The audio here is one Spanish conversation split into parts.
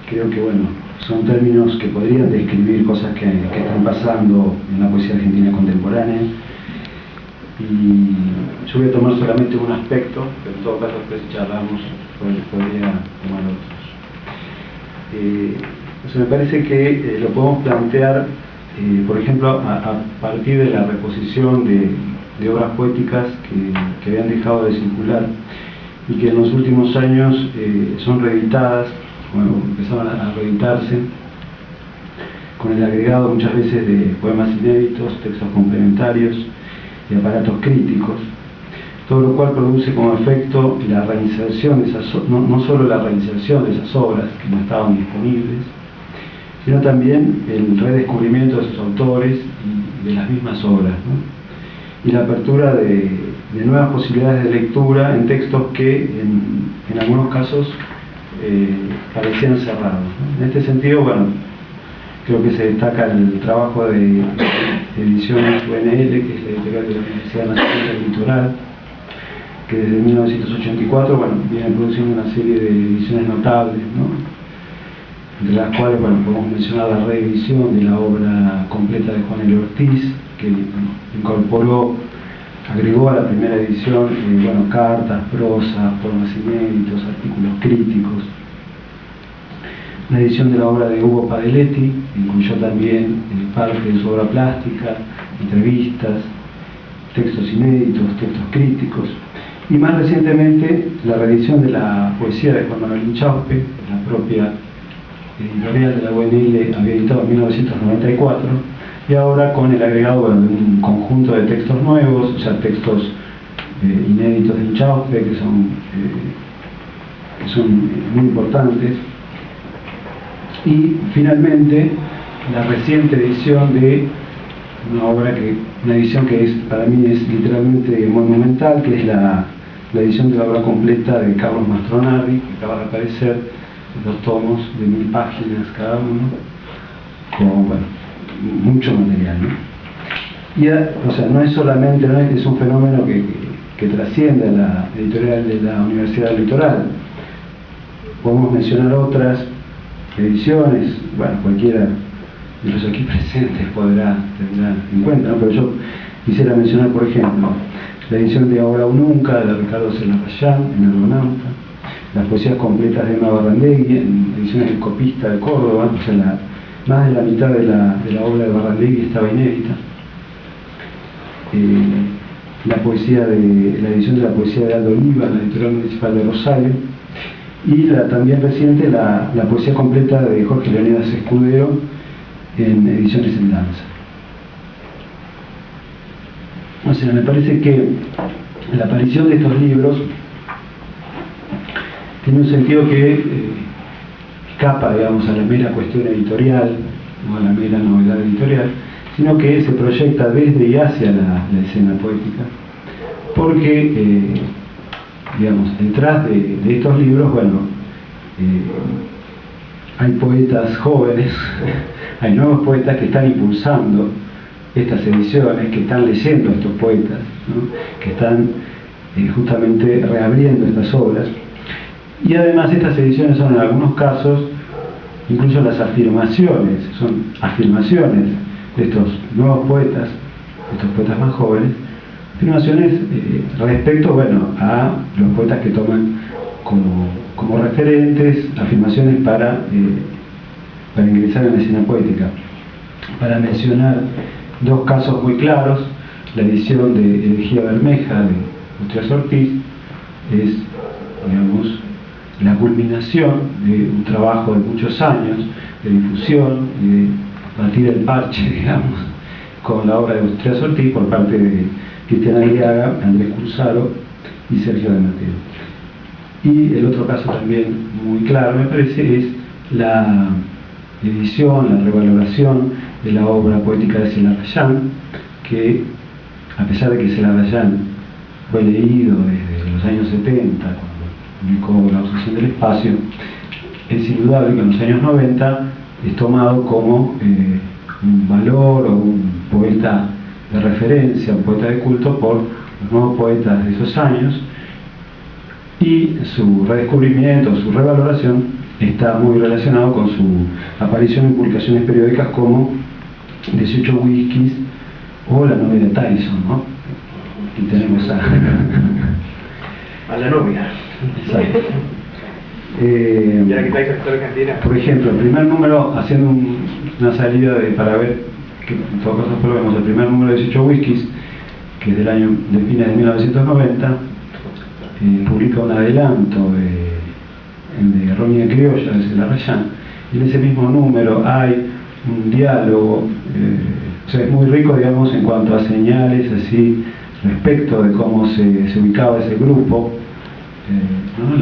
creo que bueno, son términos que podrían describir cosas que están pasando en la poesía argentina contemporánea. Y yo voy a tomar solamente un aspecto, pero en todo caso después charlamos, podría tomar otros. Me parece que lo podemos plantear, por ejemplo, a partir de la reposición de obras poéticas que habían dejado de circular y que en los últimos años son reeditadas, bueno, empezaron a reeditarse con el agregado muchas veces de poemas inéditos, textos complementarios y aparatos críticos, todo lo cual produce como efecto la reinserción de esas, no solo la reinserción de esas obras que no estaban disponibles, sino también el redescubrimiento de sus autores y de las mismas obras, ¿no? Y la apertura de nuevas posibilidades de lectura en textos que en algunos casos parecían cerrados, ¿no? En este sentido, bueno, creo que se destaca el trabajo de Ediciones UNL, que es la editorial de la Universidad Nacional del Litoral, que desde 1984 bueno, viene produciendo una serie de ediciones notables, ¿no? Entre las cuales bueno, podemos mencionar la reedición de la obra completa de Juan L. Ortiz, que agregó a la primera edición bueno, cartas, prosas, poemas inéditos, artículos críticos. La edición de la obra de Hugo Padeletti incluyó también parte de su obra plástica, entrevistas, textos inéditos, textos críticos. Y más recientemente la reedición de la poesía de Juan Manuel Inchauspe, la propia editorial de la UNL había editado en 1994, y ahora con el agregado bueno, de un conjunto de textos nuevos, o sea, textos inéditos de Inchauspe, que son muy importantes. Y finalmente la reciente edición de una edición que para mí es literalmente monumental, que es la edición de la obra completa de Carlos Mastronardi, que acaba de aparecer, 2 tomos de 1000 páginas cada uno, con bueno, mucho material, ¿no? Y o sea, no es solamente, es un fenómeno que trasciende a la editorial de la Universidad del Litoral. Podemos mencionar otras ediciones, bueno, cualquiera de los aquí presentes tendrá en cuenta, ¿no? Pero yo quisiera mencionar, por ejemplo, la edición de Ahora o Nunca de Ricardo Celarrayán en Argonauta, las poesías completas de Emma Barrandegui en ediciones del Copista de Córdoba, o sea, más de la mitad de la obra de Barrandegui estaba inédita. La edición de la poesía de Aldo Oliva en la editorial municipal de Rosario, y también reciente la poesía completa de Jorge Leonidas Escudero en Ediciones en Danza. O sea, me parece que la aparición de estos libros tiene un sentido que escapa, digamos, a la mera cuestión editorial o a la mera novedad editorial, sino que se proyecta desde y hacia la escena poética, porque digamos, detrás de estos libros, bueno, hay poetas jóvenes, hay nuevos poetas que están impulsando estas ediciones, que están leyendo a estos poetas, ¿no? Que están justamente reabriendo estas obras. Y además estas ediciones son en algunos casos, incluso las afirmaciones, son afirmaciones de estos nuevos poetas, de estos poetas más jóvenes, afirmaciones respecto, bueno, a los poetas que toman como referentes, afirmaciones para ingresar en la escena poética. Para mencionar 2 casos muy claros, la edición de Elegía Bermeja de Ustrias Ortiz es, digamos, la culminación de un trabajo de muchos años de difusión y de batir el parche, digamos, con la obra de Ustrias Ortiz por parte de Cristian Aliaga, Andrés Cursaro y Sergio de Mateo. Y el otro caso también muy claro, me parece, es la edición, la revaloración de la obra poética de Celarrayán, que a pesar de que Celarrayán fue leído desde los años 70, cuando publicó La obsesión del espacio, es indudable que en los años 90 es tomado como un valor o un poeta de referencia, un poeta de culto por los nuevos poetas de esos años, y su redescubrimiento, su revaloración está muy relacionado con su aparición en publicaciones periódicas como 18 Whiskies o La novia de Tyson, ¿no? Y tenemos a la novia. Exacto. Ya que Tyson está en Argentina. Por ejemplo, el primer número, haciendo una salida para ver que en todo caso probemos el primer número de 18 Whiskies, que es del año de fines de 1990, publica un adelanto de Ronnie de Criolla, de Celarayán, y en ese mismo número hay un diálogo, o sea, es muy rico, digamos, en cuanto a señales así respecto de cómo se ubicaba ese grupo, ¿no?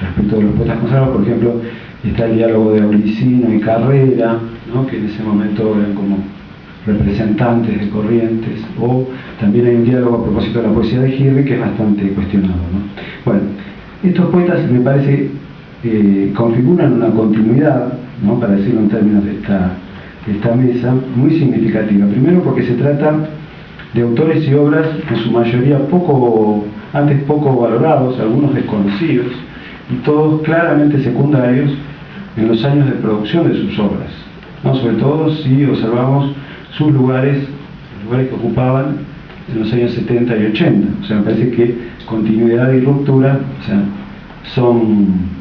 Respecto de los poetas consagrados. Por ejemplo, está el diálogo de Aulicino y Carrera, ¿no? Que en ese momento eran como representantes de corrientes, o también hay un diálogo a propósito de la poesía de Girri que es bastante cuestionado, ¿no? Bueno, estos poetas me parece configuran una continuidad, ¿no? Para decirlo en términos de esta mesa, muy significativa. Primero porque se trata de autores y obras en su mayoría antes poco valorados, algunos desconocidos, y todos claramente secundarios en los años de producción de sus obras, ¿no? Sobre todo si observamos sus lugares que ocupaban en los años 70 y 80. O sea, me parece que continuidad y ruptura, o sea, son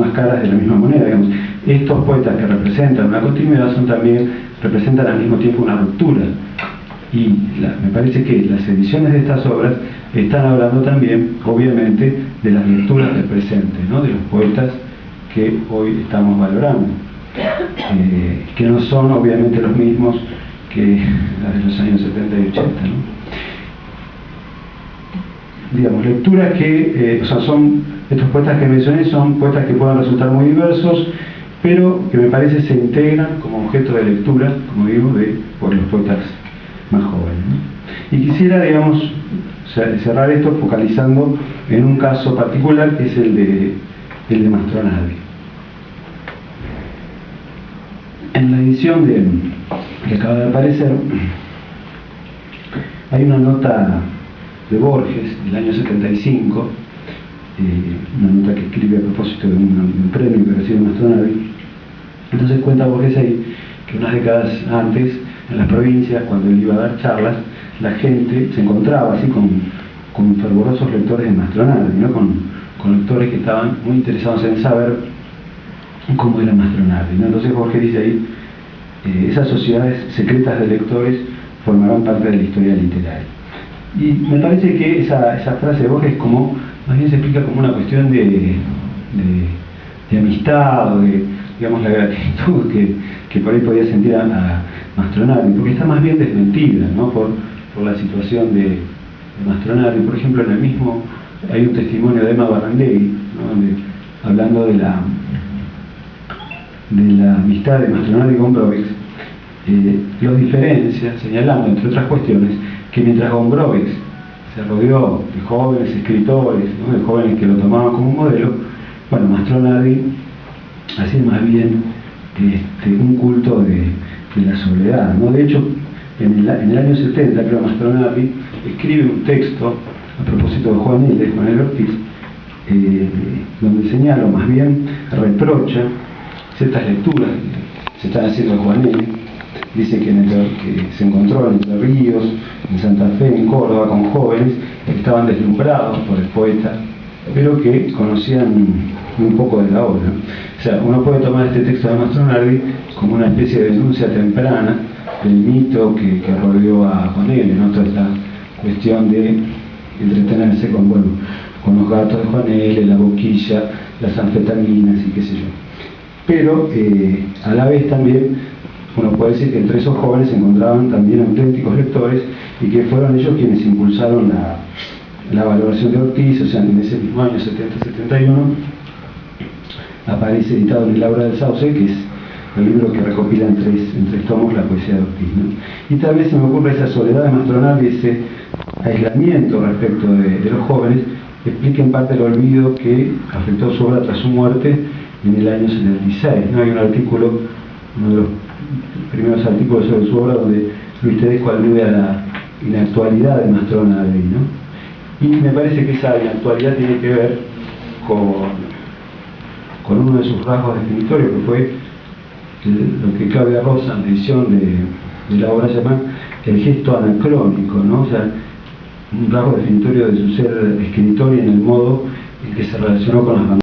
las caras de la misma moneda, digamos. Estos poetas que representan una continuidad representan al mismo tiempo una ruptura. Y me parece que las ediciones de estas obras están hablando también, obviamente, de las lecturas del presente, ¿no? De los poetas que hoy estamos valorando, que no son obviamente los mismos que las de los años 70 y 80, ¿no? Digamos, lecturas que, estos poetas que mencioné son poetas que pueden resultar muy diversos, pero que me parece se integran como objeto de lectura, como digo, por los poetas más jóvenes, ¿no? Y quisiera, digamos, cerrar esto focalizando en un caso particular, que es el de Mastronardi. En la edición que acaba de aparecer, hay una nota de Borges del año 75, una nota que escribe a propósito de un premio que recibe Mastronardi. Entonces cuenta Borges ahí que unas décadas antes, en las provincias, cuando él iba a dar charlas, la gente se encontraba así con fervorosos lectores de Mastronardi, ¿no? Con lectores que estaban muy interesados en saber cómo era Mastronardi, ¿no? Entonces Borges dice ahí, esas sociedades secretas de lectores formarán parte de la historia literaria. Y me parece que esa frase de Borges más bien se explica como una cuestión de amistad, o de, digamos, la gratitud que por ahí podía sentir a Mastronardi, porque está más bien desmentida, ¿no? por la situación de Mastronardi. Por ejemplo, en el mismo hay un testimonio de Emma Barrandegui, ¿no? Hablando de la amistad de Mastronardi con Gombrowicz, los diferencia, señalando, entre otras cuestiones, que mientras Gombrowicz se rodeó de jóvenes escritores, ¿no? De jóvenes que lo tomaban como modelo, bueno, Mastronardi hacía más bien un culto de la soledad, ¿no? De hecho, en el año 70, creo, Mastronardi escribe un texto a propósito de Juan L. Ortiz, donde señala, o más bien reprocha, ciertas lecturas que se están haciendo de Juan L. Dice que se encontró en Entre Ríos, en Santa Fe, en Córdoba, con jóvenes que estaban deslumbrados por el poeta, pero que conocían muy poco de la obra. O sea, uno puede tomar este texto de Mastronardi como una especie de denuncia temprana del mito que rodeó a Juan L., ¿no? Toda esta cuestión de entretenerse con los gatos de Juan L., la boquilla, las anfetaminas y qué sé yo. Pero a la vez también uno puede decir que entre esos jóvenes se encontraban también auténticos lectores y que fueron ellos quienes impulsaron la valoración de Ortiz. O sea, en ese mismo año 70-71 aparece editado en el Aura del Sauce, que es el libro que recopila en tres tomos la poesía de Ortiz, ¿no? Y tal vez se me ocurre esa soledad de Mastronardi, ese aislamiento respecto de los jóvenes, explica en parte el olvido que afectó su obra tras su muerte en el año 76, ¿no? Hay un artículo, uno de los primeros artículos sobre su obra, donde Luis Tedesco alude a la inactualidad de Mastronardi, ¿no? Y me parece que esa inactualidad tiene que ver con uno de sus rasgos definitorios, que fue lo que Claudia Rosa, en la edición de la obra, llama el gesto anacrónico, ¿no? O sea, un rasgo definitorio de su ser escritor y en el modo en que se relacionó con las vanguardias.